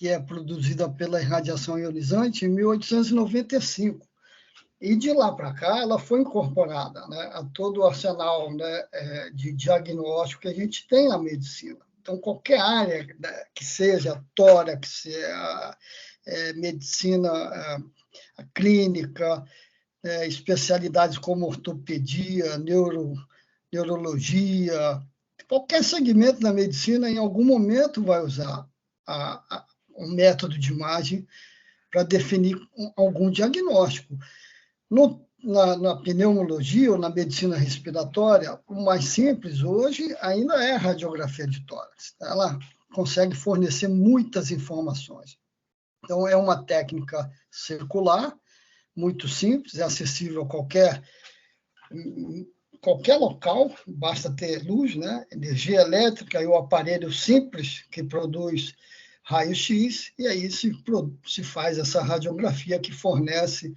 que é produzida pela radiação ionizante, em 1895. E de lá para cá, ela foi incorporada, né, a todo o arsenal, né, de diagnóstico que a gente tem na medicina. Então, qualquer área, né, que seja tórax, medicina clínica, especialidades como ortopedia, neurologia, qualquer segmento da medicina, em algum momento, vai usar um método de imagem para definir algum diagnóstico. Na pneumologia ou na medicina respiratória, o mais simples hoje ainda é a radiografia de tórax. Ela consegue fornecer muitas informações. Então, é uma técnica circular, muito simples, é acessível a qualquer local, basta ter luz, né? Energia elétrica e o aparelho simples que produz raio-x, e aí se faz essa radiografia que fornece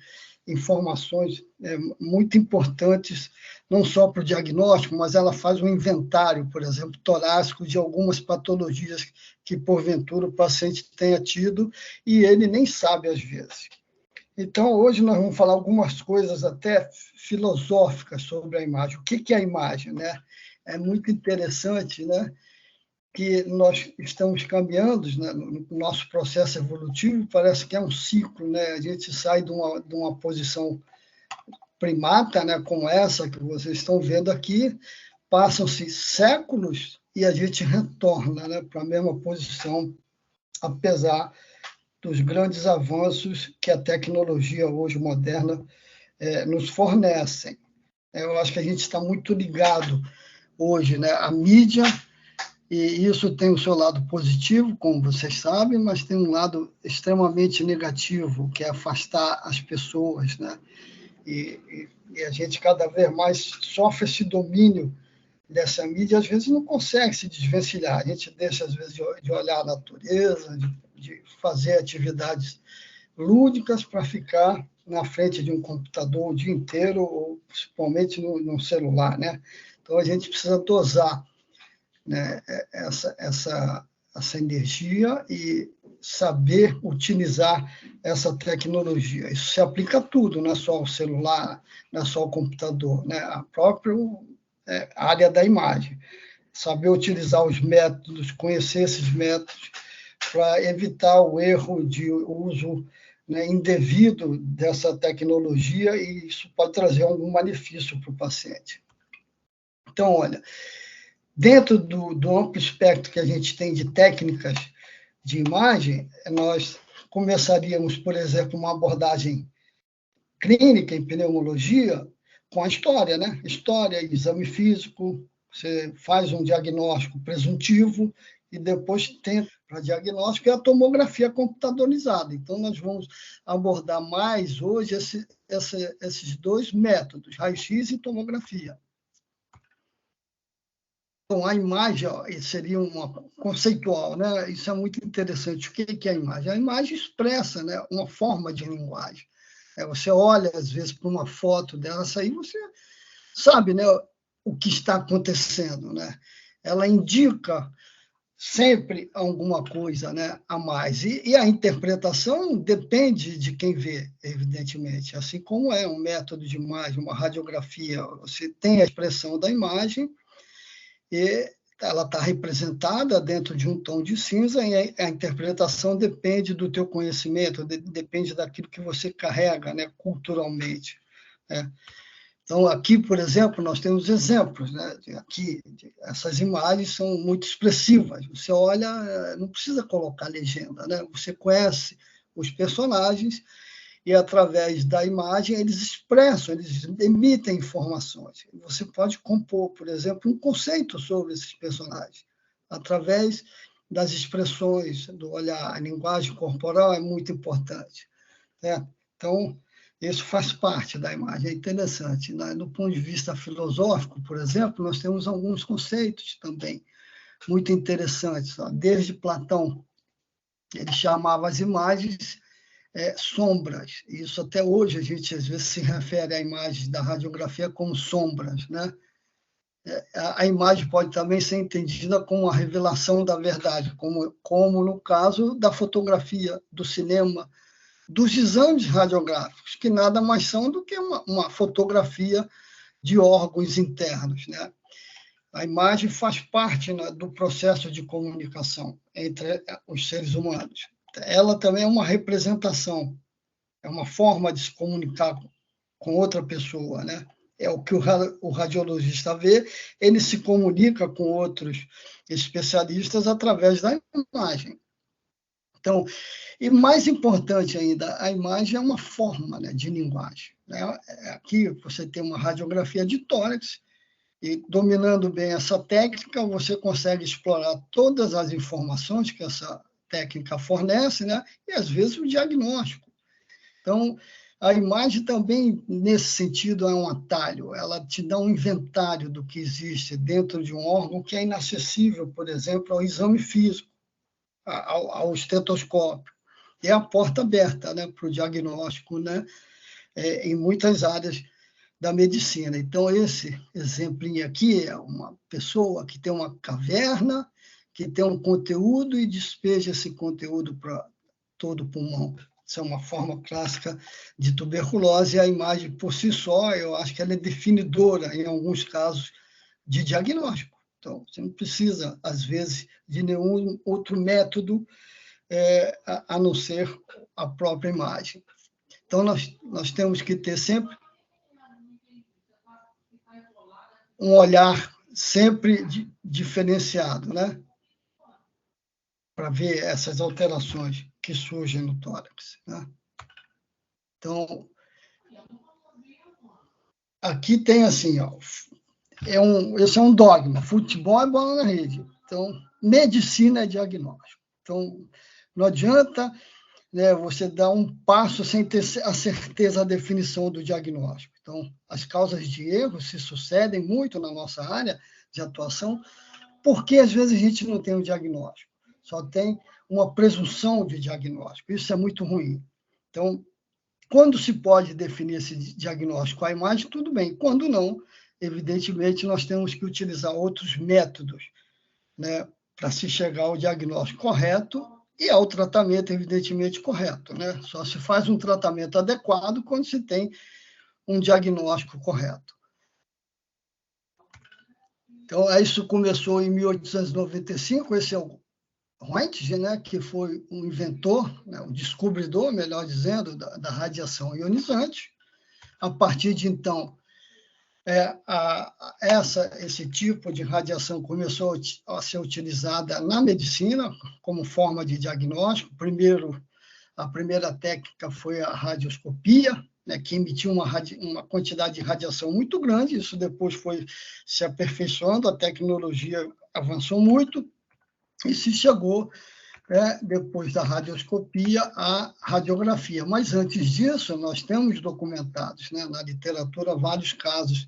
informações muito importantes, não só para o diagnóstico, mas ela faz um inventário, por exemplo, torácico de algumas patologias que, porventura, o paciente tenha tido e ele nem sabe às vezes. Então, hoje nós vamos falar algumas coisas até filosóficas sobre a imagem. O que é a imagem, né? É muito interessante, né, que nós estamos caminhando, né, no nosso processo evolutivo, parece que é um ciclo, né? A gente sai de uma posição primata, né, como essa que vocês estão vendo aqui, passam-se séculos e a gente retorna, né, para a mesma posição, apesar dos grandes avanços que a tecnologia hoje moderna nos fornecem. Eu acho que a gente está muito ligado hoje, né, à mídia, e isso tem o seu lado positivo, como vocês sabem, mas tem um lado extremamente negativo, que é afastar as pessoas, né? E a gente cada vez mais sofre esse domínio dessa mídia, às vezes não consegue se desvencilhar. A gente deixa, às vezes, de olhar a natureza, de fazer atividades lúdicas para ficar na frente de um computador o dia inteiro, ou principalmente no celular, né? Então, a gente precisa dosar, né, essa energia e saber utilizar essa tecnologia. Isso se aplica a tudo, não é só ao celular, não é só ao computador, né? A própria área da imagem. Saber utilizar os métodos, conhecer esses métodos para evitar o erro de uso, né, indevido dessa tecnologia, e isso pode trazer algum malefício para o paciente. Então, olha, dentro do amplo espectro que a gente tem de técnicas de imagem, nós começaríamos, por exemplo, uma abordagem clínica em pneumologia com a história, né? História, exame físico, você faz um diagnóstico presuntivo e depois tenta para diagnóstico, é a tomografia computadorizada. Então, nós vamos abordar mais hoje esses dois métodos, raio-x e tomografia. Então, a imagem seria uma conceitual, né? Isso é muito interessante. O que é a imagem? A imagem expressa, né, uma forma de linguagem. Você olha, às vezes, para uma foto dessa, e você sabe, né, o que está acontecendo, né? Ela indica sempre alguma coisa, né, a mais. E a interpretação depende de quem vê, evidentemente. Assim como é um método de imagem, uma radiografia, você tem a expressão da imagem, e ela está representada dentro de um tom de cinza, e a interpretação depende do teu conhecimento, depende daquilo que você carrega, né, culturalmente, né? Então, aqui, por exemplo, nós temos exemplos, né? Aqui, essas imagens são muito expressivas. Você olha, não precisa colocar legenda, né? Você conhece os personagens e, através da imagem, eles expressam, eles emitem informações. Você pode compor, por exemplo, um conceito sobre esses personagens, através das expressões, do olhar. A linguagem corporal é muito importante, né? Então, isso faz parte da imagem, é interessante. Do ponto de vista filosófico, por exemplo, nós temos alguns conceitos também muito interessantes. Desde Platão, ele chamava as imagens sombras. Isso até hoje a gente às vezes se refere a imagens da radiografia como sombras, né? a imagem pode também ser entendida como a revelação da verdade, como no caso da fotografia, do cinema, dos exames radiográficos, que nada mais são do que uma fotografia de órgãos internos, né? A imagem faz parte, né, do processo de comunicação entre os seres humanos. Ela também é uma representação, é uma forma de se comunicar com outra pessoa, né? É o que o radiologista vê, ele se comunica com outros especialistas através da imagem. Então, e mais importante ainda, a imagem é uma forma, né, de linguagem, né? Aqui você tem uma radiografia de tórax, e dominando bem essa técnica, você consegue explorar todas as informações que essa técnica fornece, né? E, às vezes, o diagnóstico. Então, a imagem também, nesse sentido, é um atalho. Ela te dá um inventário do que existe dentro de um órgão que é inacessível, por exemplo, ao exame físico, ao estetoscópio. É a porta aberta, né, para o diagnóstico, né, em muitas áreas da medicina. Então, esse exemplinho aqui é uma pessoa que tem uma caverna, que tem um conteúdo e despeja esse conteúdo para todo o pulmão. Isso é uma forma clássica de tuberculose, e a imagem por si só, eu acho que ela é definidora, em alguns casos, de diagnóstico. Então, você não precisa, às vezes, de nenhum outro método a não ser a própria imagem. Então, nós temos que ter sempre um olhar sempre diferenciado, né? Para ver essas alterações que surgem no tórax, né? Então, aqui tem assim, ó, esse é um dogma, futebol é bola na rede. Então, medicina é diagnóstico. Então, não adianta, né, você dar um passo sem ter a certeza da definição do diagnóstico. Então, as causas de erro se sucedem muito na nossa área de atuação, porque às vezes a gente não tem um diagnóstico, só tem uma presunção de diagnóstico. Isso é muito ruim. Então, quando se pode definir esse diagnóstico com a imagem, tudo bem. Quando não, evidentemente, nós temos que utilizar outros métodos, né, para se chegar ao diagnóstico correto e ao tratamento, evidentemente, correto, né? Só se faz um tratamento adequado quando se tem um diagnóstico correto. Então, isso começou em 1895, esse é o Röntgen, né, que foi um inventor, né, um descobridor, melhor dizendo, da radiação ionizante. A partir de então, esse tipo de radiação começou a ser utilizada na medicina como forma de diagnóstico. A primeira técnica foi a radioscopia, né, que emitiu uma quantidade de radiação muito grande. Isso depois foi se aperfeiçoando, a tecnologia avançou muito e se chegou, depois da radioscopia, à radiografia. Mas antes disso, nós temos documentados, né, na literatura vários casos,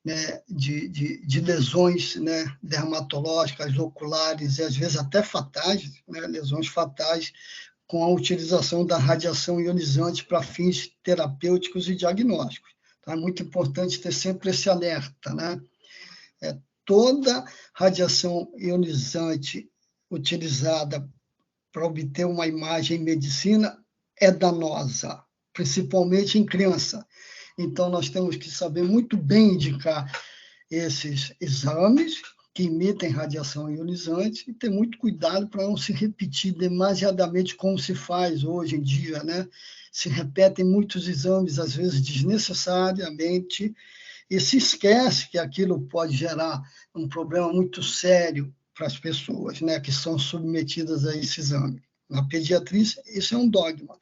né, de lesões, né, dermatológicas, oculares e às vezes até fatais, né, lesões fatais, com a utilização da radiação ionizante para fins terapêuticos e diagnósticos. Então, é muito importante ter sempre esse alerta, né? Toda radiação ionizante utilizada para obter uma imagem em medicina é danosa, principalmente em criança. Então, nós temos que saber muito bem indicar esses exames que emitem radiação ionizante e ter muito cuidado para não se repetir demasiadamente como se faz hoje em dia, né? Se repetem muitos exames, às vezes desnecessariamente, e se esquece que aquilo pode gerar um problema muito sério para as pessoas, né, que são submetidas a esse exame. Na pediatria, isso é um dogma.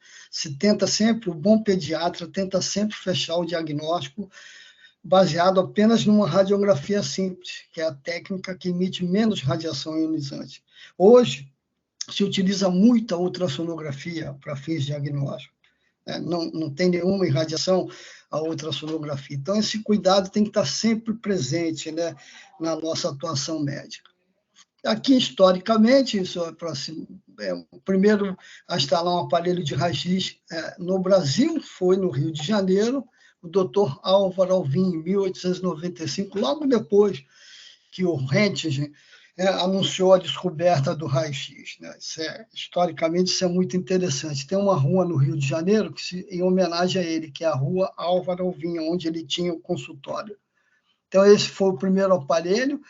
O bom pediatra tenta sempre fechar o diagnóstico baseado apenas numa radiografia simples, que é a técnica que emite menos radiação ionizante. Hoje, se utiliza muita ultrassonografia para fins diagnósticos. Não tem nenhuma irradiação a ultrassonografia. Então, esse cuidado tem que estar sempre presente, né, na nossa atuação médica. Aqui, historicamente, o primeiro a instalar um aparelho de raio-x no Brasil foi no Rio de Janeiro, o doutor Álvaro Alvim, em 1895, logo depois que o Röntgen anunciou a descoberta do raio-x. Né? Historicamente, isso é muito interessante. Tem uma rua no Rio de Janeiro em homenagem a ele, que é a Rua Álvaro Alvim, onde ele tinha o consultório. Então, esse foi o primeiro aparelho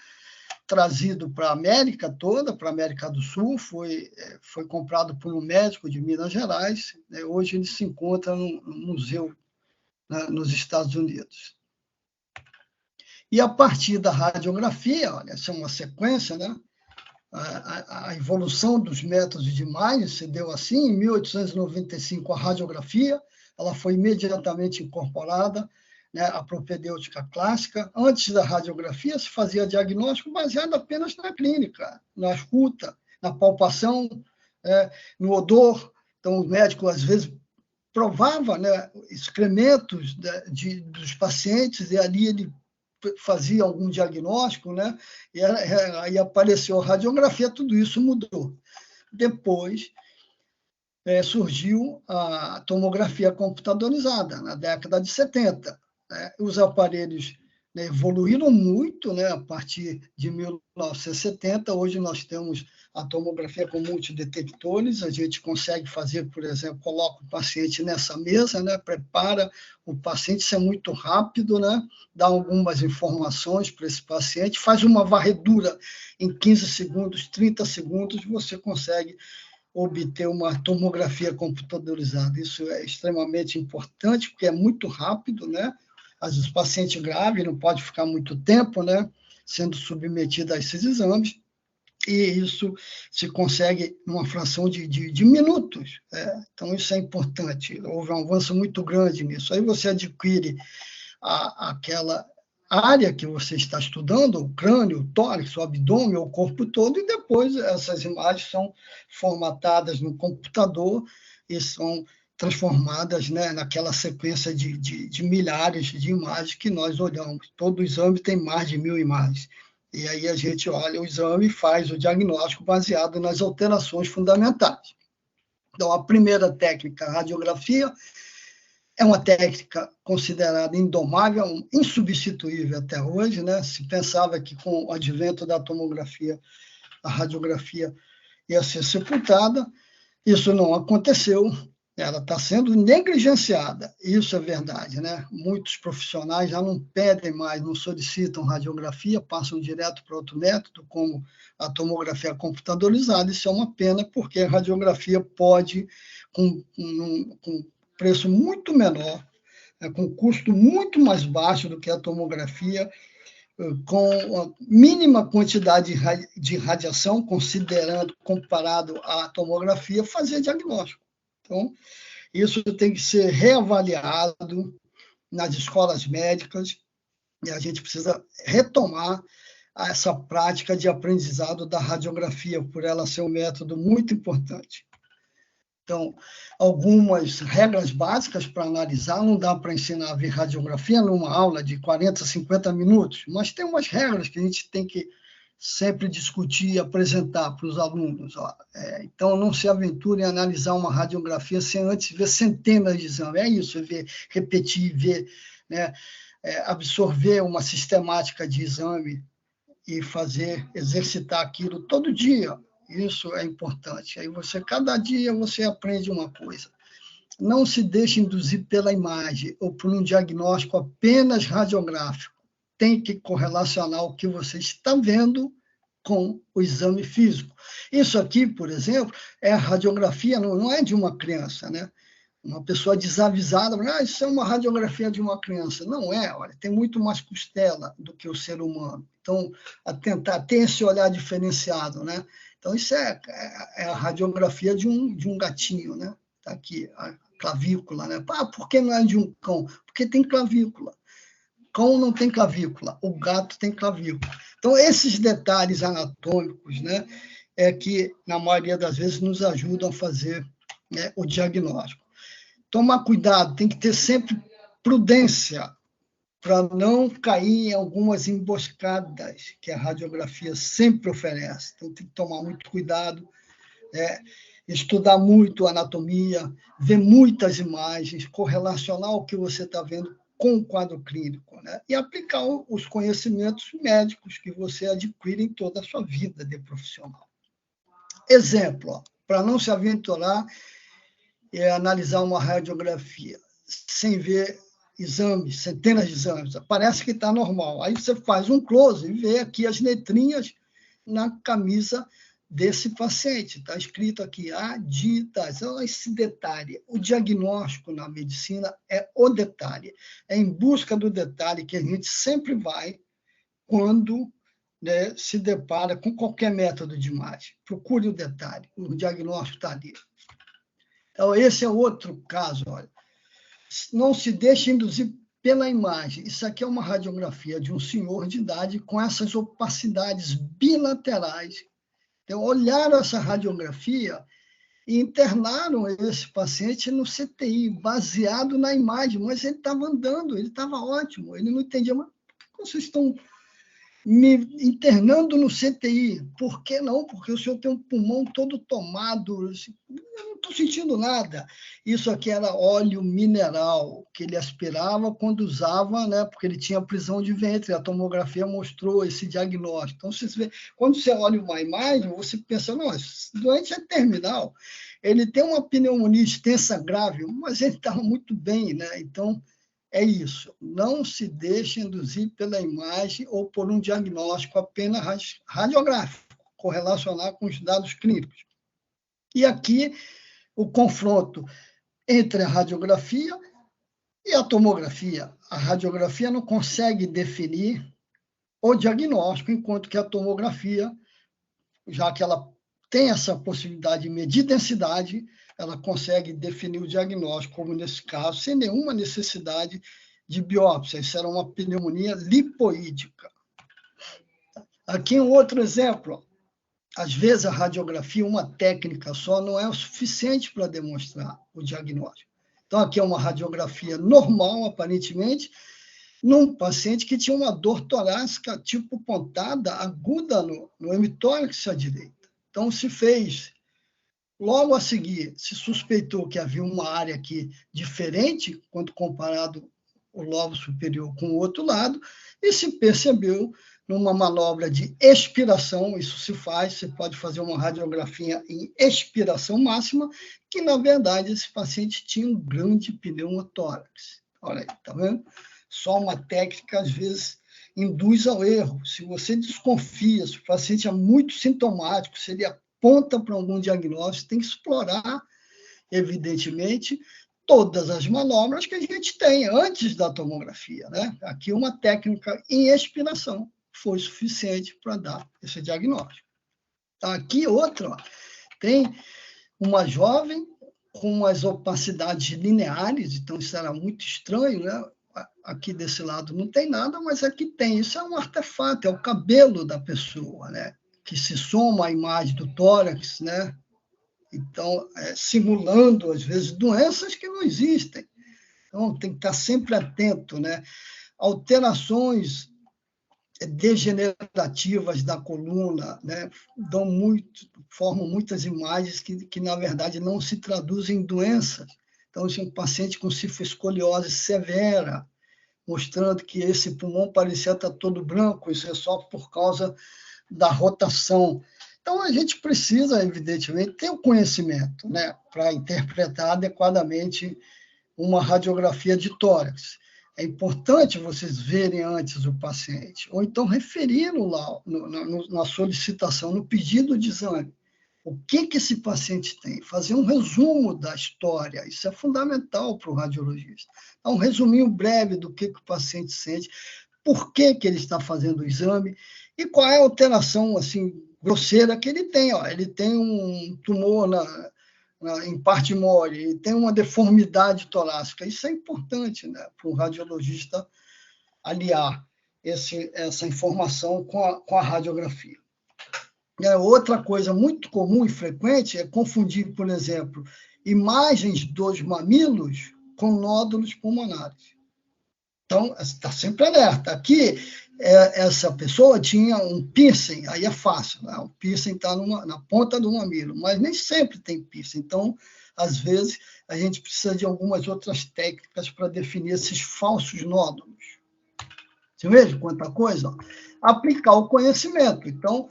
trazido para a América toda, para a América do Sul, foi comprado por um médico de Minas Gerais. Né? Hoje ele se encontra no museu, né, nos Estados Unidos. E a partir da radiografia, olha, essa é uma sequência, né? A evolução dos métodos de imagem se deu assim. Em 1895, a radiografia ela foi imediatamente incorporada, né, à propedêutica clássica. Antes da radiografia, se fazia diagnóstico baseado apenas na clínica, na escuta, na palpação, no odor. Então, o médico, às vezes, provava, né, excrementos dos pacientes e ali ele fazia algum diagnóstico, né? E aí apareceu a radiografia, tudo isso mudou. Depois surgiu a tomografia computadorizada, na década de 70. Né? Os aparelhos, né, evoluíram muito, né, a partir de 1970. Hoje nós temos a tomografia com multidetectores, a gente consegue fazer, por exemplo, coloca o paciente nessa mesa, né, prepara o paciente, isso é muito rápido, né, dá algumas informações para esse paciente, faz uma varredura em 15 segundos, 30 segundos, você consegue obter uma tomografia computadorizada. Isso é extremamente importante, porque é muito rápido, né? Às vezes o paciente grave não pode ficar muito tempo, né, sendo submetido a esses exames, e isso se consegue numa fração de minutos. Então, isso é importante. Houve um avanço muito grande nisso. Aí você adquire aquela área que você está estudando, o crânio, o tórax, o abdômen, o corpo todo, e depois essas imagens são formatadas no computador e são transformadas, né, naquela sequência de milhares de imagens que nós olhamos. Todo exame tem mais de 1000 imagens. E aí a gente olha o exame e faz o diagnóstico baseado nas alterações fundamentais. Então, a primeira técnica, a radiografia, é uma técnica considerada indomável, insubstituível até hoje, né? Se pensava que com o advento da tomografia, a radiografia ia ser sepultada. Isso não aconteceu. Ela está sendo negligenciada, isso é verdade, né? Muitos profissionais já não pedem mais, não solicitam radiografia, passam direto para outro método, como a tomografia computadorizada. Isso é uma pena, porque a radiografia pode, com preço muito menor, com custo muito mais baixo do que a tomografia, com a mínima quantidade de radiação, comparado à tomografia, fazer diagnóstico. Então, isso tem que ser reavaliado nas escolas médicas e a gente precisa retomar essa prática de aprendizado da radiografia, por ela ser um método muito importante. Então, algumas regras básicas para analisar, não dá para ensinar a ver radiografia numa aula de 40, 50 minutos, mas tem umas regras que a gente tem que sempre discutir e apresentar para os alunos. Então, não se aventure em analisar uma radiografia sem antes ver centenas de exames. É isso, ver, repetir, ver, né, absorver uma sistemática de exame e exercitar aquilo todo dia. Isso é importante. Aí cada dia você aprende uma coisa. Não se deixe induzir pela imagem ou por um diagnóstico apenas radiográfico. Tem que correlacionar o que você está vendo com o exame físico. Isso aqui, por exemplo, é a radiografia, não é de uma criança, né? Uma pessoa desavisada, isso é uma radiografia de uma criança. Não é, olha, tem muito mais costela do que o ser humano. Então, tem esse olhar diferenciado, né? Então, isso é a radiografia de um gatinho, né? Está aqui, a clavícula, né? Por que não é de um cão? Porque tem clavícula. Cão não tem clavícula, o gato tem clavícula. Então, esses detalhes anatômicos, né, é que, na maioria das vezes, nos ajudam a fazer, né, o diagnóstico. Tomar cuidado, tem que ter sempre prudência para não cair em algumas emboscadas que a radiografia sempre oferece. Então, tem que tomar muito cuidado, estudar muito a anatomia, ver muitas imagens, correlacionar o que você está vendo com o quadro clínico, né? E aplicar os conhecimentos médicos que você adquire em toda a sua vida de profissional. Exemplo, para não se aventurar e analisar uma radiografia sem ver exames, centenas de exames, parece que está normal. Aí você faz um close e vê aqui as letrinhas na camisa desse paciente. Está escrito aqui Adidas. Olha esse detalhe. O diagnóstico na medicina é o detalhe. É em busca do detalhe que a gente sempre vai quando, né, se depara com qualquer método de imagem. Procure o detalhe. O diagnóstico está ali. Então, esse é outro caso. Olha. Não se deixe induzir pela imagem. Isso aqui é uma radiografia de um senhor de idade com essas opacidades bilaterais. Então, olharam essa radiografia e internaram esse paciente no CTI, baseado na imagem, mas ele estava andando, ele estava ótimo, ele não entendia, mas vocês estão me internando no CTI. Por que não? Porque o senhor tem um pulmão todo tomado. Eu não estou sentindo nada. Isso aqui era óleo mineral que ele aspirava quando usava, né? Porque ele tinha prisão de ventre. A tomografia mostrou esse diagnóstico. Então, você vê, quando você olha uma imagem, você pensa, não, esse doente é terminal. Ele tem uma pneumonia extensa grave, mas ele estava muito bem, né? Então, é isso, não se deixe induzir pela imagem ou por um diagnóstico apenas radiográfico, correlacionar com os dados clínicos. E aqui, o confronto entre a radiografia e a tomografia. A radiografia não consegue definir o diagnóstico, enquanto que a tomografia, já que ela tem essa possibilidade de medir densidade, ela consegue definir o diagnóstico, como nesse caso, sem nenhuma necessidade de biópsia. Isso era uma pneumonia lipoídica. Aqui um outro exemplo. Às vezes, a radiografia, uma técnica só, não é o suficiente para demonstrar o diagnóstico. Então, aqui é uma radiografia normal, aparentemente, num paciente que tinha uma dor torácica tipo pontada, aguda no hemitórax à direita. Então, se fez. Logo a seguir, se suspeitou que havia uma área aqui diferente, quando comparado o lobo superior com o outro lado, e se percebeu, numa manobra de expiração, isso se faz, você pode fazer uma radiografia em expiração máxima, que, na verdade, esse paciente tinha um grande pneumotórax. Olha aí, tá vendo? Só uma técnica, às vezes, induz ao erro. Se você desconfia, se o paciente é muito sintomático, se ele aponta para algum diagnóstico, tem que explorar, evidentemente, todas as manobras que a gente tem antes da tomografia, né? Aqui uma técnica em expiração foi suficiente para dar esse diagnóstico. Aqui outra, ó, tem uma jovem com umas opacidades lineares, então isso era muito estranho, né? Aqui desse lado não tem nada, mas aqui tem. Isso é um artefato, é o cabelo da pessoa, né? Que se soma à imagem do tórax, né? Então, simulando, às vezes, doenças que não existem. Então, tem que estar sempre atento, né? Alterações degenerativas da coluna, né? Formam muitas imagens que, na verdade, não se traduzem em doenças. Então, se um paciente com cifoescoliose severa, mostrando que esse pulmão parecia estar todo branco, isso é só por causa da rotação. Então, a gente precisa, evidentemente, ter o conhecimento, né, para interpretar adequadamente uma radiografia de tórax. É importante vocês verem antes o paciente, ou então referi-lo lá na solicitação, no pedido de exame. O que esse paciente tem? Fazer um resumo da história, isso é fundamental para o radiologista. Um resuminho breve do que o paciente sente, por que ele está fazendo o exame e qual é a alteração assim, grosseira que ele tem. Ó. Ele tem um tumor em parte mole, ele tem uma deformidade torácica. Isso é importante, né, para o radiologista aliar essa informação com a radiografia. Outra coisa muito comum e frequente é confundir, por exemplo, imagens dos mamilos com nódulos pulmonares. Então, está sempre alerta. Aqui, essa pessoa tinha um piercing, aí é fácil, né? O piercing está na ponta do mamilo, mas nem sempre tem piercing. Então, às vezes, a gente precisa de algumas outras técnicas para definir esses falsos nódulos. Você veja quanta coisa? Aplicar o conhecimento. Então,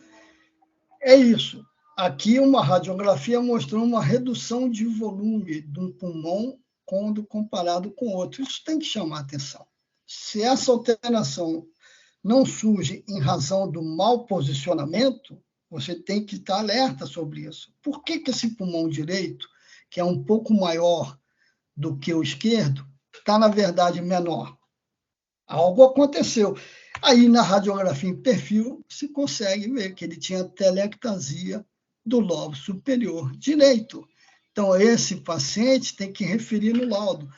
é isso. Aqui, uma radiografia mostrou uma redução de volume de um pulmão quando comparado com outro. Isso tem que chamar a atenção. Se essa alteração não surge em razão do mau posicionamento, você tem que estar alerta sobre isso. Por que esse pulmão direito, que é um pouco maior do que o esquerdo, está, na verdade, menor? Algo aconteceu. Aí, na radiografia em perfil, se consegue ver que ele tinha telectasia do lobo superior direito. Então, esse paciente tem que referir no laudo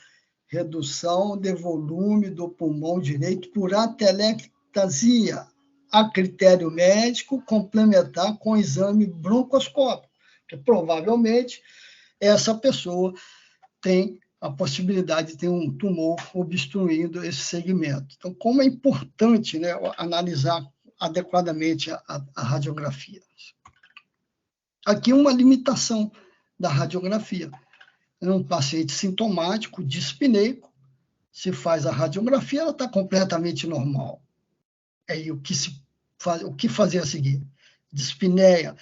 redução de volume do pulmão direito por atelectasia, a critério médico, complementar com exame broncoscópico, que provavelmente essa pessoa tem a possibilidade de ter um tumor obstruindo esse segmento. Então, como é importante, né, analisar adequadamente a radiografia. Aqui uma limitação da radiografia. É um paciente sintomático, dispneico, se faz a radiografia, ela está completamente normal. Aí o que fazer a seguir? Dispneia,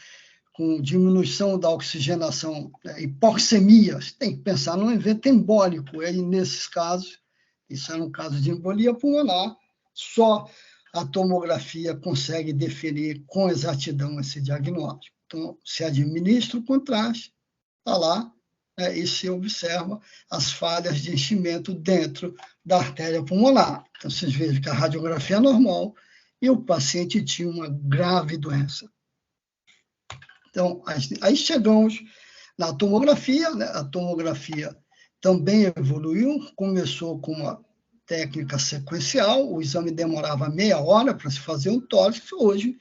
com diminuição da oxigenação, hipoxemia, você tem que pensar num evento embólico. Aí, nesses casos, isso era um caso de embolia pulmonar, só a tomografia consegue definir com exatidão esse diagnóstico. Então, se administra o contraste, está lá, e se observa as falhas de enchimento dentro da artéria pulmonar. Então, vocês vejam que a radiografia é normal e o paciente tinha uma grave doença. Então, aí chegamos na tomografia, né? A tomografia também evoluiu, começou com uma técnica sequencial, o exame demorava meia hora para se fazer um tórax, hoje,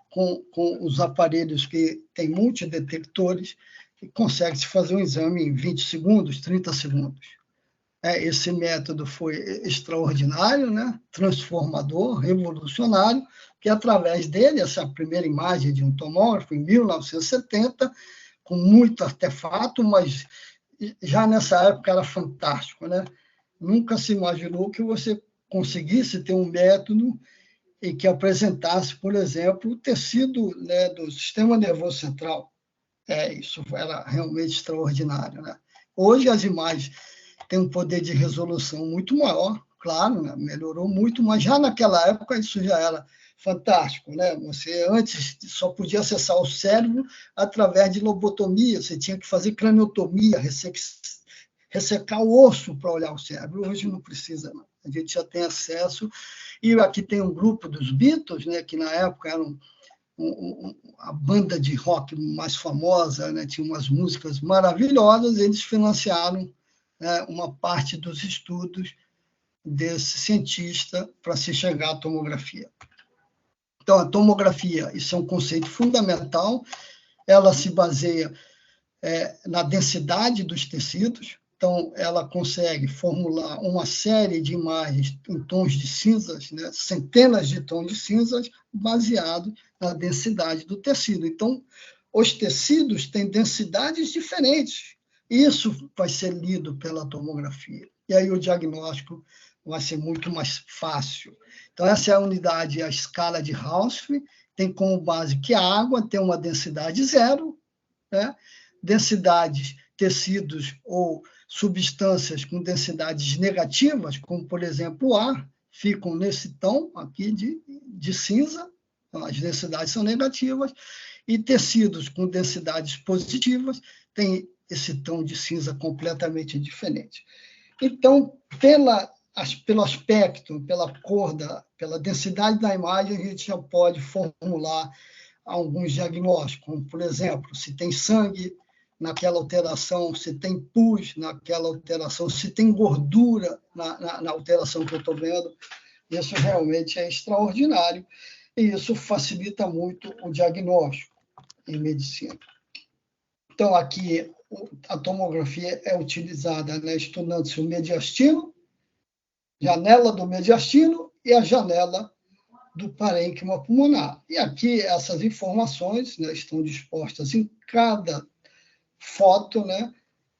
com os aparelhos que têm multidetectores, consegue-se fazer um exame em 20 segundos, 30 segundos. Esse método foi extraordinário, né? Transformador, revolucionário, que através dele, essa primeira imagem de um tomógrafo, em 1970, com muito artefato, mas já nessa época era fantástico, né? Nunca se imaginou que você conseguisse ter um método e que apresentasse, por exemplo, o tecido, né, do sistema nervoso central. Isso era realmente extraordinário, né? Hoje as imagens têm um poder de resolução muito maior, claro, né? Melhorou muito, mas já naquela época isso já era fantástico, né? Você antes só podia acessar o cérebro através de lobotomia, você tinha que fazer craniotomia, ressecar o osso para olhar o cérebro. Hoje não precisa, não. A gente já tem acesso. E aqui tem um grupo dos Beatles, né, que na época eram a banda de rock mais famosa, né, tinha umas músicas maravilhosas, eles financiaram, né, uma parte dos estudos desse cientista para se chegar à tomografia. Então, a tomografia, isso é um conceito fundamental, ela se baseia na densidade dos tecidos, então ela consegue formular uma série de imagens em tons de cinzas, né, centenas de tons de cinzas, baseado na densidade do tecido. Então, os tecidos têm densidades diferentes. Isso vai ser lido pela tomografia. E aí o diagnóstico vai ser muito mais fácil. Então, essa é a unidade, a escala de Hausdorff, tem como base que a água tem uma densidade zero, né? Densidades, tecidos ou substâncias com densidades negativas, como, por exemplo, o ar, ficam nesse tom aqui de cinza, então, as densidades são negativas, e tecidos com densidades positivas têm esse tom de cinza completamente diferente. Então, pelo aspecto, pela cor, pela densidade da imagem, a gente já pode formular alguns diagnósticos, como, por exemplo, se tem sangue naquela alteração, se tem pus naquela alteração, se tem gordura na alteração que eu estou vendo. Isso realmente é extraordinário e isso facilita muito o diagnóstico em medicina. Então, aqui, a tomografia é utilizada, né, estudando-se o mediastino, janela do mediastino e a janela do parênquima pulmonar. E aqui essas informações, né, estão dispostas em cada foto, né,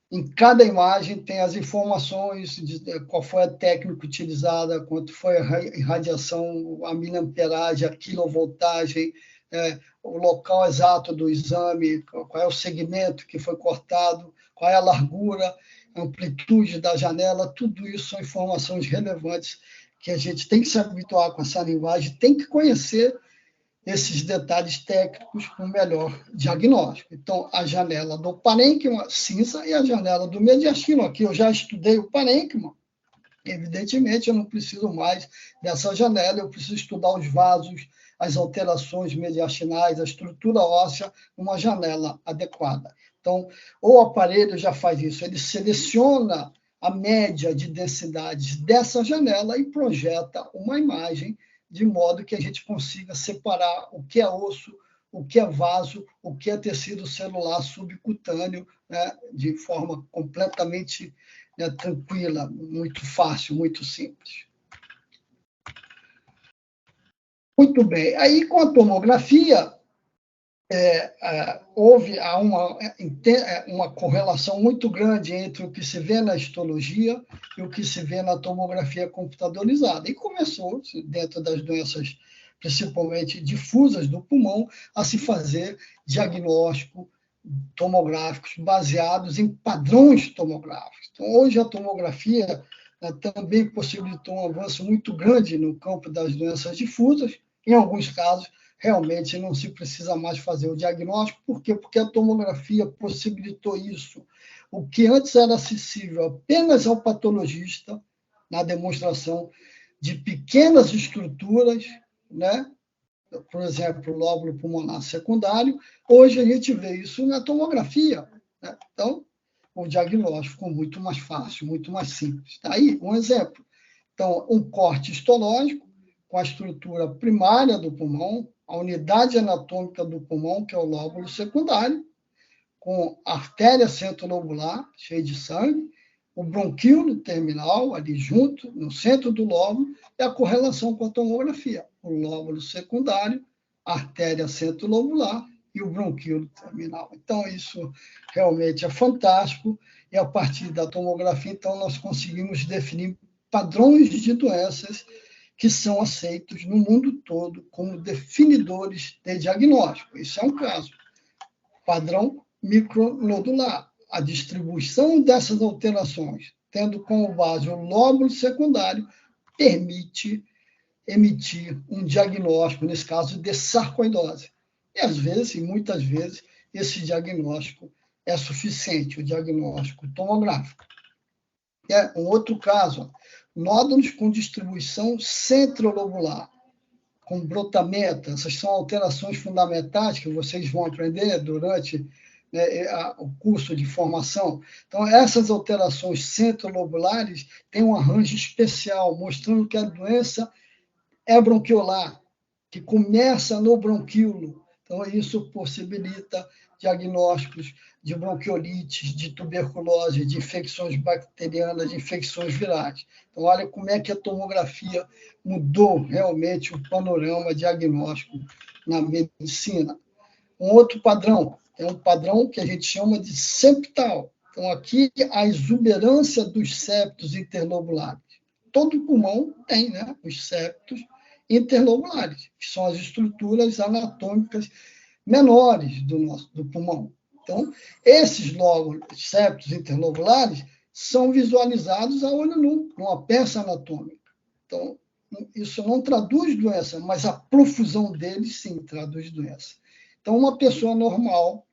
Em cada imagem tem as informações de qual foi a técnica utilizada, quanto foi a irradiação, a miliamperagem, a quilovoltagem, o local exato do exame, qual é o segmento que foi cortado, qual é a largura, a amplitude da janela, tudo isso são informações relevantes que a gente tem que se habituar com essa linguagem, tem que conhecer esses detalhes técnicos para um melhor diagnóstico. Então, a janela do parênquima cinza e a janela do mediastino. Aqui eu já estudei o parênquima. Evidentemente, eu não preciso mais dessa janela, eu preciso estudar os vasos, as alterações mediastinais, a estrutura óssea, uma janela adequada. Então, o aparelho já faz isso, ele seleciona a média de densidades dessa janela e projeta uma imagem de modo que a gente consiga separar o que é osso, o que é vaso, o que é tecido celular subcutâneo, né, de forma completamente tranquila, muito fácil, muito simples. Muito bem. Aí, com a tomografia, houve uma correlação muito grande entre o que se vê na histologia e o que se vê na tomografia computadorizada. E começou, dentro das doenças principalmente difusas do pulmão, a se fazer diagnóstico tomográficos baseados em padrões tomográficos. Então, hoje a tomografia também possibilitou um avanço muito grande no campo das doenças difusas. Em alguns casos, realmente não se precisa mais fazer o diagnóstico. Por quê? Porque a tomografia possibilitou isso. O que antes era acessível apenas ao patologista, na demonstração de pequenas estruturas, né? Por exemplo, o lóbulo pulmonar secundário, hoje a gente vê isso na tomografia. Né? Então, o diagnóstico ficou muito mais fácil, muito mais simples. Está aí um exemplo. Então, um corte histológico com a estrutura primária do pulmão, a unidade anatômica do pulmão, que é o lóbulo secundário, com a artéria centrolobular, cheia de sangue, o bronquíolo terminal, ali junto, no centro do lóbulo, e a correlação com a tomografia. O lóbulo secundário, a artéria centrolobular e o bronquíolo terminal. Então, isso realmente é fantástico, e a partir da tomografia, então, nós conseguimos definir padrões de doenças que são aceitos no mundo todo como definidores de diagnóstico. Isso é um caso. Padrão micronodular. A distribuição dessas alterações, tendo como base o lóbulo secundário, permite emitir um diagnóstico, nesse caso, de sarcoidose. E, às vezes, e muitas vezes, esse diagnóstico é suficiente, o diagnóstico tomográfico. Um outro caso, nódulos com distribuição centrolobular, com brotamento. Essas são alterações fundamentais que vocês vão aprender durante o curso de formação. Então, essas alterações centrolobulares têm um arranjo especial, mostrando que a doença é bronquiolar, que começa no bronquíolo. Então, isso possibilita diagnósticos de bronquiolites, de tuberculose, de infecções bacterianas, de infecções virais. Então, olha como é que a tomografia mudou realmente o panorama diagnóstico na medicina. Um outro padrão é um padrão que a gente chama de septal. Então, aqui, a exuberância dos septos interlobulares. Todo pulmão tem, né, os septos interlobulares, que são as estruturas anatômicas menores do pulmão. Então, esses lóbulos, septos interlobulares, são visualizados a olho nu, numa peça anatômica. Então, isso não traduz doença, mas a profusão deles, sim, traduz doença. Então, uma pessoa normal,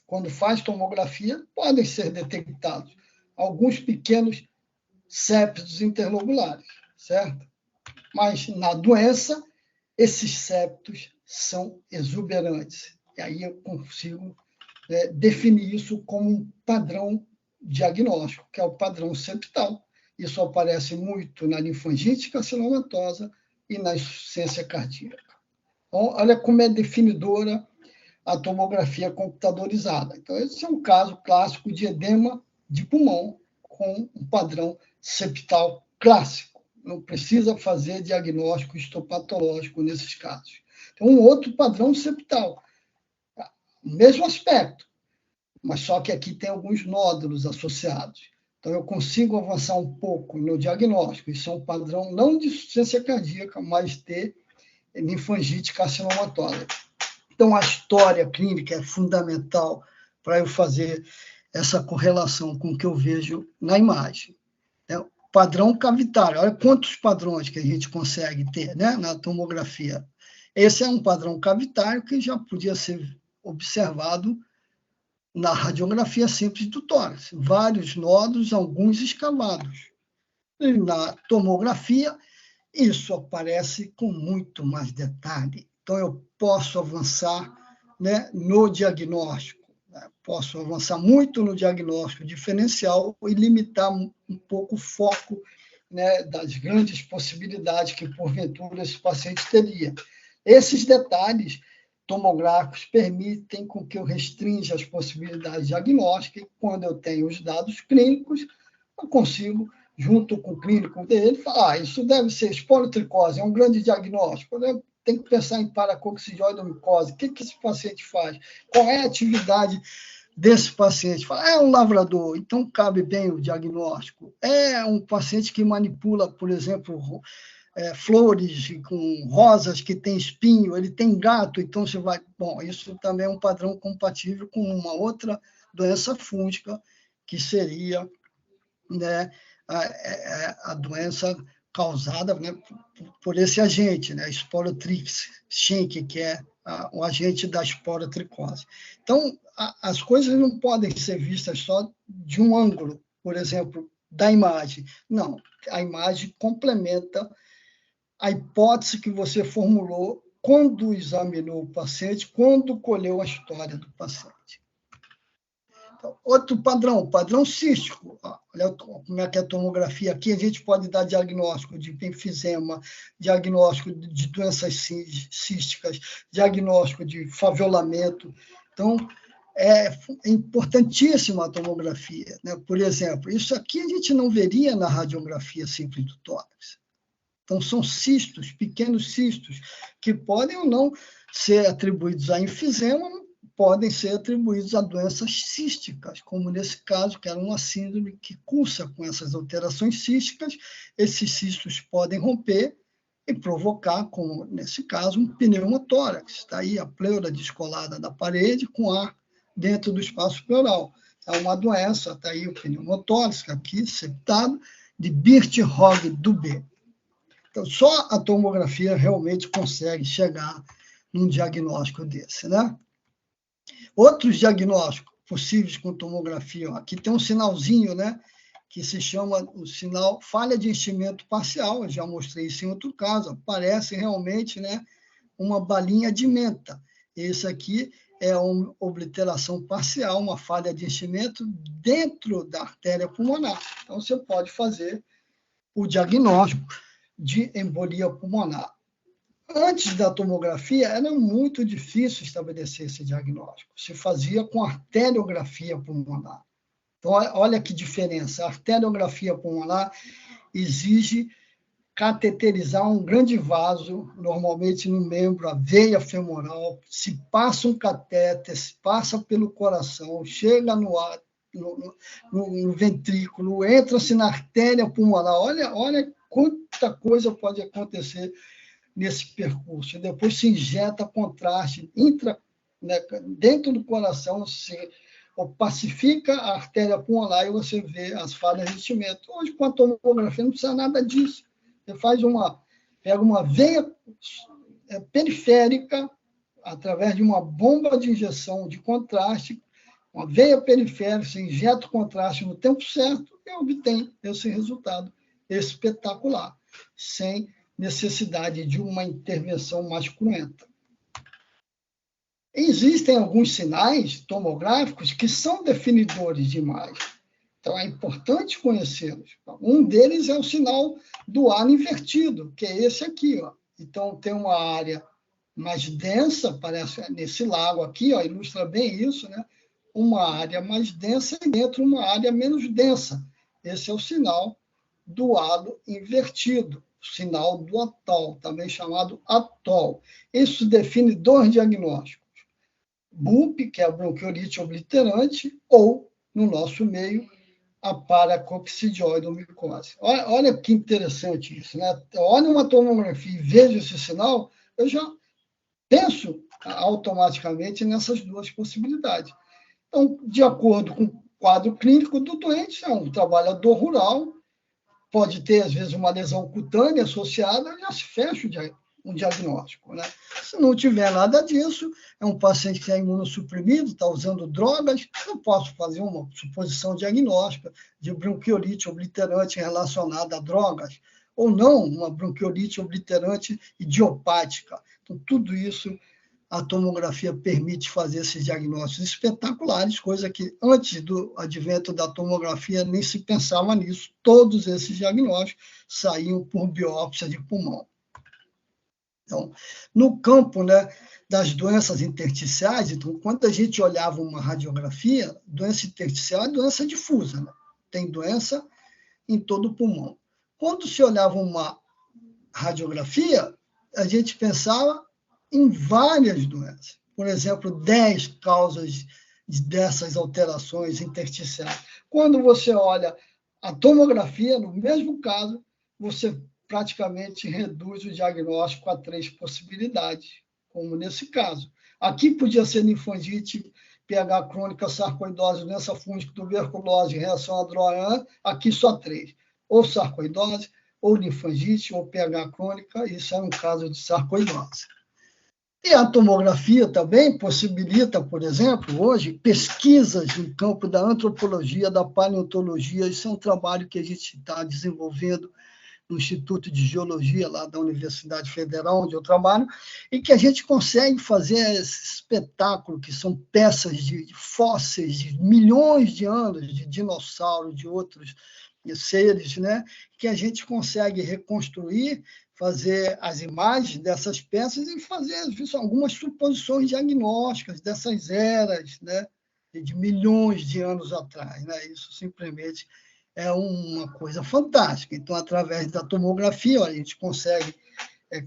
quando faz tomografia, podem ser detectados alguns pequenos septos interlobulares, certo? Mas, na doença, esses septos são exuberantes. E aí eu consigo definir isso como um padrão diagnóstico, que é o padrão septal. Isso aparece muito na linfangite carcinomatosa e na insuficiência cardíaca. Então, olha como é definidora a tomografia computadorizada. Então, esse é um caso clássico de edema de pulmão com um padrão septal clássico. Não precisa fazer diagnóstico histopatológico nesses casos. Então, um outro padrão septal, mesmo aspecto, mas só que aqui tem alguns nódulos associados. Então, eu consigo avançar um pouco no diagnóstico. Isso é um padrão não de insuficiência cardíaca, mas de linfangite carcinomatória. Então, a história clínica é fundamental para eu fazer essa correlação com o que eu vejo na imagem. Padrão cavitário, olha quantos padrões que a gente consegue ter, né, na tomografia. Esse é um padrão cavitário que já podia ser observado na radiografia simples do tórax. Vários nódulos, alguns escavados. E na tomografia, isso aparece com muito mais detalhe. Então, eu posso avançar, né, no diagnóstico. Posso avançar muito no diagnóstico diferencial e limitar um pouco o foco, né, das grandes possibilidades que, porventura, esse paciente teria. Esses detalhes tomográficos permitem com que eu restrinja as possibilidades diagnósticas e, quando eu tenho os dados clínicos, eu consigo, junto com o clínico dele, falar, isso deve ser esporotricose, é um grande diagnóstico, né? Tem que pensar em paracoccidioidomicose, o que esse paciente faz, qual é a atividade desse paciente. Fala, é um lavrador, então cabe bem o diagnóstico. É um paciente que manipula, por exemplo, flores com rosas que tem espinho, ele tem gato, então você vai... Bom, isso também é um padrão compatível com uma outra doença fúngica, que seria, né, a doença causada, né, por esse agente, né, Sporotrix schenck, que é o agente da esporotricose. Então, as coisas não podem ser vistas só de um ângulo, por exemplo, da imagem. Não, a imagem complementa a hipótese que você formulou quando examinou o paciente, quando colheu a história do paciente. Então, outro padrão cístico. Olha como é que é a tomografia. Aqui a gente pode dar diagnóstico de enfisema, diagnóstico de doenças císticas, diagnóstico de faviolamento. Então, é importantíssima a tomografia, né? Por exemplo, isso aqui a gente não veria na radiografia simples do tórax. Então, são cistos, pequenos cistos, que podem ou não ser atribuídos a enfisema, podem ser atribuídos a doenças císticas, como nesse caso, que era uma síndrome que cursa com essas alterações císticas. Esses cistos podem romper e provocar, como nesse caso, um pneumotórax. Está aí a pleura descolada da parede com ar dentro do espaço pleural. É uma doença, está aí o pneumotórax, aqui, septado, de Birt-Hogg-Dubé. Então, só a tomografia realmente consegue chegar num diagnóstico desse, né? Outros diagnósticos possíveis com tomografia, aqui tem um sinalzinho, né, que se chama o sinal falha de enchimento parcial, eu já mostrei isso em outro caso, parece realmente, né, uma balinha de menta. Esse aqui é uma obliteração parcial, uma falha de enchimento dentro da artéria pulmonar. Então, você pode fazer o diagnóstico de embolia pulmonar. Antes da tomografia, era muito difícil estabelecer esse diagnóstico. Se fazia com arteriografia pulmonar. Então, olha que diferença. A arteriografia pulmonar exige cateterizar um grande vaso, normalmente no membro, a veia femoral, se passa um catéter, se passa pelo coração, chega no ventrículo, entra-se na artéria pulmonar. Olha quanta coisa pode acontecer nesse percurso. Depois se injeta contraste né, dentro do coração, se pacifica a artéria pulmonar e você vê as falhas de enchimento. Hoje, com a tomografia, não precisa nada disso. Você pega uma veia periférica, através de uma bomba de injeção de contraste, uma veia periférica, você injeta o contraste no tempo certo e obtém esse resultado espetacular, sem necessidade de uma intervenção mais cruenta. Existem alguns sinais tomográficos que são definidores de imagem. Então, é importante conhecê-los. Um deles é o sinal do halo invertido, que é esse aqui. Ó. Então, tem uma área mais densa, parece nesse lago aqui, ó, ilustra bem isso, né? Uma área mais densa e dentro uma área menos densa. Esse é o sinal do halo invertido, sinal do atol, também chamado atol. Isso define dois diagnósticos. BUP, que é a bronquiolite obliterante, ou, no nosso meio, a paracoccidioidomicose. Olha que interessante isso, né? Olha uma tomografia e vejo esse sinal, eu já penso automaticamente nessas duas possibilidades. Então, de acordo com o quadro clínico do doente, é um trabalhador rural, pode ter, às vezes, uma lesão cutânea associada, já se fecha um diagnóstico, né? Se não tiver nada disso, é um paciente que é imunossuprimido, está usando drogas, eu posso fazer uma suposição diagnóstica de bronquiolite obliterante relacionada a drogas, ou não, uma bronquiolite obliterante idiopática. Então, tudo isso a tomografia permite fazer esses diagnósticos espetaculares, coisa que antes do advento da tomografia nem se pensava nisso. Todos esses diagnósticos saíam por biópsia de pulmão. Então, no campo, né, das doenças intersticiais, então, quando a gente olhava uma radiografia, doença intersticial é doença difusa, né? Tem doença em todo o pulmão. Quando se olhava uma radiografia, a gente pensava em várias doenças. Por exemplo, 10 causas dessas alterações intersticiais. Quando você olha a tomografia, no mesmo caso, você praticamente reduz o diagnóstico a 3 possibilidades, como nesse caso. Aqui podia ser linfangite, pH crônica, sarcoidose, doença fúngica, tuberculose, reação à droga, aqui só 3. Ou sarcoidose, ou linfangite, ou pH crônica, isso é um caso de sarcoidose. E a tomografia também possibilita, por exemplo, hoje, pesquisas no campo da antropologia, da paleontologia. Isso é um trabalho que a gente está desenvolvendo no Instituto de Geologia, lá da Universidade Federal, onde eu trabalho, e que a gente consegue fazer esse espetáculo, que são peças de fósseis de milhões de anos, de dinossauros, de outros seres, né, que a gente consegue reconstruir, fazer as imagens dessas peças e fazer algumas suposições diagnósticas dessas eras, né, de milhões de anos atrás. Né? Isso simplesmente é uma coisa fantástica. Então, através da tomografia, a gente consegue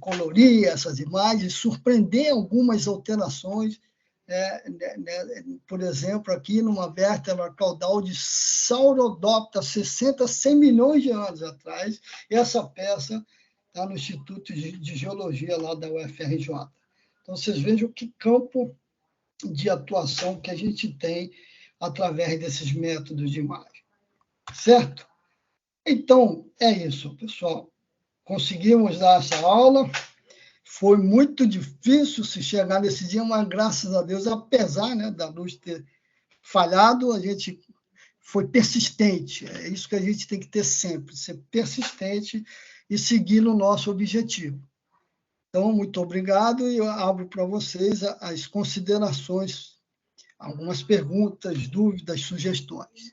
colorir essas imagens, surpreender algumas alterações, por exemplo, aqui numa vértebra caudal de Saurodopta, 60, 100 milhões de anos atrás, e essa peça está no Instituto de Geologia lá da UFRJ. Então, vocês vejam que campo de atuação que a gente tem através desses métodos de imagem. Certo? Então, é isso, pessoal. Conseguimos dar essa aula. Foi muito difícil se chegar nesse dia, mas, graças a Deus, apesar, né, da luz ter falhado, a gente foi persistente. É isso que a gente tem que ter sempre, ser persistente e seguir no nosso objetivo. Então, muito obrigado e eu abro para vocês as considerações, algumas perguntas, dúvidas, sugestões.